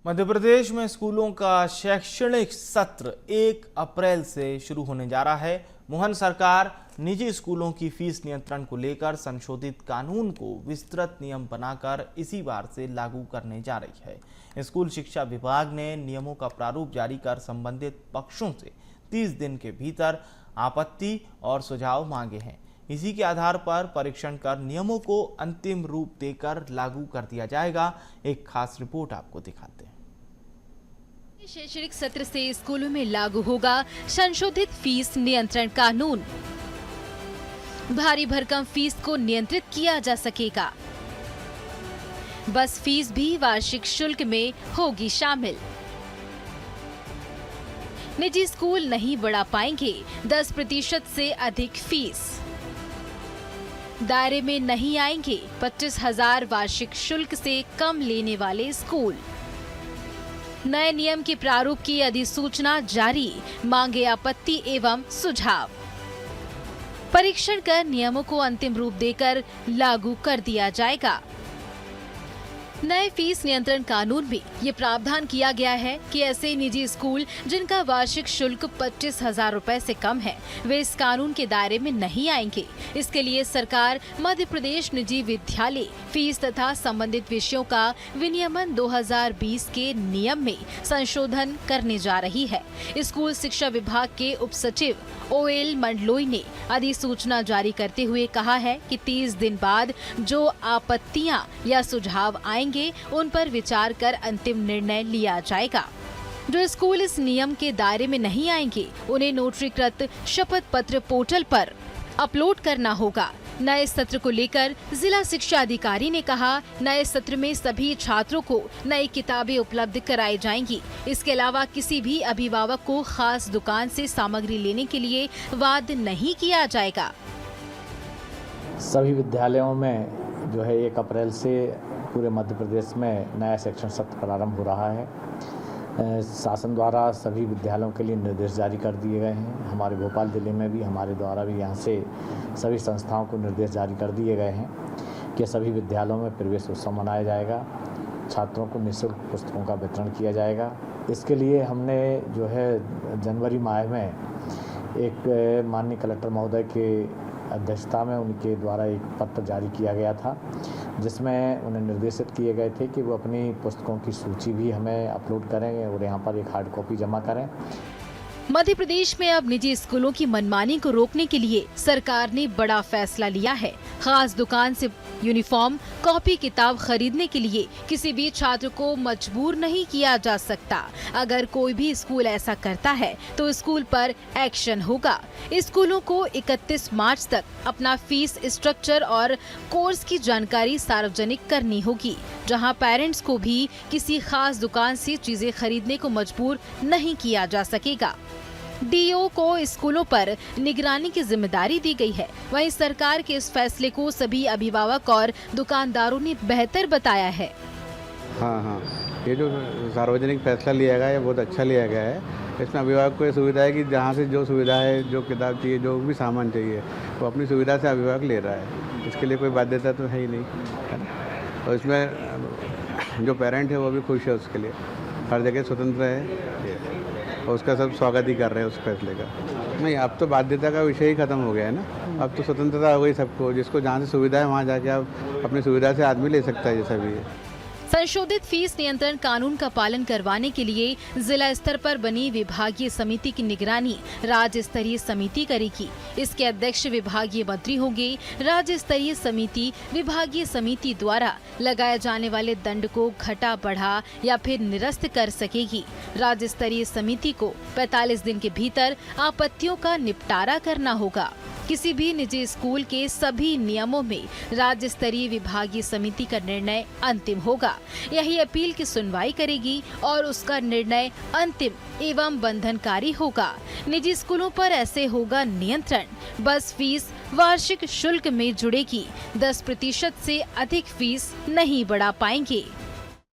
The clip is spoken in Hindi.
मध्य प्रदेश में स्कूलों का शैक्षणिक सत्र 1 अप्रैल से शुरू होने जा रहा है। मोहन सरकार निजी स्कूलों की फीस नियंत्रण को लेकर संशोधित कानून को विस्तृत नियम बनाकर इसी बार से लागू करने जा रही है। स्कूल शिक्षा विभाग ने नियमों का प्रारूप जारी कर संबंधित पक्षों से 30 दिन के भीतर आपत्ति और सुझाव मांगे हैं। इसी के आधार पर परीक्षण कर नियमों को अंतिम रूप देकर लागू कर दिया जाएगा। एक खास रिपोर्ट आपको दिखाते हैं। शैक्षणिक सत्र से स्कूलों में लागू होगा संशोधित फीस नियंत्रण कानून। भारी भरकम फीस को नियंत्रित किया जा सकेगा। बस फीस भी वार्षिक शुल्क में होगी शामिल। निजी स्कूल नहीं बढ़ा पाएंगे 10% से अधिक फीस। दायरे में नहीं आएंगे 25,000 वार्षिक शुल्क से कम लेने वाले स्कूल। नए नियम के प्रारूप की अधिसूचना जारी, मांगे आपत्ति एवं सुझाव। परीक्षण कर नियमों को अंतिम रूप देकर लागू कर दिया जाएगा। नए फीस नियंत्रण कानून में ये प्रावधान किया गया है कि ऐसे निजी स्कूल जिनका वार्षिक शुल्क 25,000 रुपए से कम है, वे इस कानून के दायरे में नहीं आएंगे। इसके लिए सरकार मध्य प्रदेश निजी विद्यालय फीस तथा संबंधित विषयों का विनियमन 2020 के नियम में संशोधन करने जा रही है। स्कूल शिक्षा विभाग के उप सचिव OL मंडलोई ने अधिसूचना जारी करते हुए कहा है कि 30 दिन बाद जो आपत्तियां या सुझाव आएंगे उन पर विचार कर अंतिम निर्णय लिया जाएगा। जो स्कूल इस नियम के दायरे में नहीं आएंगे, उन्हें नोटरीकृत शपथ पत्र पोर्टल पर अपलोड करना होगा। नए सत्र को लेकर जिला शिक्षा अधिकारी ने कहा, नए सत्र में सभी छात्रों को नई किताबें उपलब्ध कराई जाएंगी। इसके अलावा किसी भी अभिभावक को खास दुकान से सामग्री लेने के लिए वाद नहीं किया जाएगा। सभी विद्यालयों में जो है 1 अप्रैल से पूरे मध्य प्रदेश में नया शैक्षणिक सत्र प्रारंभ हो रहा है। शासन द्वारा सभी विद्यालयों के लिए निर्देश जारी कर दिए गए हैं। हमारे भोपाल जिले में भी हमारे द्वारा भी यहाँ से सभी संस्थाओं को निर्देश जारी कर दिए गए हैं कि सभी विद्यालयों में प्रवेश उत्सव मनाया जाएगा। छात्रों को निःशुल्क पुस्तकों का वितरण किया जाएगा। इसके लिए हमने जो है जनवरी माह में एक माननीय कलेक्टर महोदय के अध्यक्षता में उनके द्वारा एक पत्र जारी किया गया था, जिसमें उन्हें निर्देशित किए गए थे कि वो अपनी पुस्तकों की सूची भी हमें अपलोड करें और यहाँ पर एक हार्ड कॉपी जमा करें। मध्य प्रदेश में अब निजी स्कूलों की मनमानी को रोकने के लिए सरकार ने बड़ा फैसला लिया है। खास दुकान से यूनिफॉर्म, कॉपी किताब खरीदने के लिए किसी भी छात्र को मजबूर नहीं किया जा सकता। अगर कोई भी स्कूल ऐसा करता है तो स्कूल पर एक्शन होगा। स्कूलों को 31 मार्च तक अपना फीस स्ट्रक्चर और कोर्स की जानकारी सार्वजनिक करनी होगी, जहां पेरेंट्स को भी किसी खास दुकान से चीजें खरीदने को मजबूर नहीं किया जा सकेगा। DO को स्कूलों पर निगरानी की जिम्मेदारी दी गई है। वहीं सरकार के इस फैसले को सभी अभिभावक और दुकानदारों ने बेहतर बताया है। हाँ, ये जो सार्वजनिक फैसला लिया गया है बहुत अच्छा लिया गया है। इसमें अभिभावक को ये सुविधा है कि जहाँ से जो सुविधा है, जो किताब चाहिए, जो भी सामान चाहिए, वो अपनी सुविधा से अभिभावक ले रहा है। इसके लिए कोई बाध्यता तो है ही नहीं, है ना। और इसमें जो पेरेंट है वो भी खुश है, उसके लिए हर जगह स्वतंत्र है और उसका सब स्वागत ही कर रहे हैं उस फैसले का। नहीं, अब तो बाध्यता का विषय ही खत्म हो गया है ना। अब तो स्वतंत्रता हो गई सबको, जिसको जहाँ से सुविधा है वहाँ जाके आप अपनी सुविधा से आदमी ले सकता है, जैसा भी है। संशोधित फीस नियंत्रण कानून का पालन करवाने के लिए जिला स्तर पर बनी विभागीय समिति की निगरानी राज्य स्तरीय समिति करेगी। इसके अध्यक्ष विभागीय मंत्री होंगे। राज्य स्तरीय समिति विभागीय समिति द्वारा लगाए जाने वाले दंड को घटा, बढ़ा या फिर निरस्त कर सकेगी। राज्य स्तरीय समिति को 45 दिन के भीतर आपत्तियों का निपटारा करना होगा। किसी भी निजी स्कूल के सभी नियमों में राज्य स्तरीय विभागीय समिति का निर्णय अंतिम होगा। यही अपील की सुनवाई करेगी और उसका निर्णय अंतिम एवं बंधनकारी होगा। निजी स्कूलों पर ऐसे होगा नियंत्रण। बस फीस वार्षिक शुल्क में जुड़ेगी। 10% से अधिक फीस नहीं बढ़ा पाएंगे।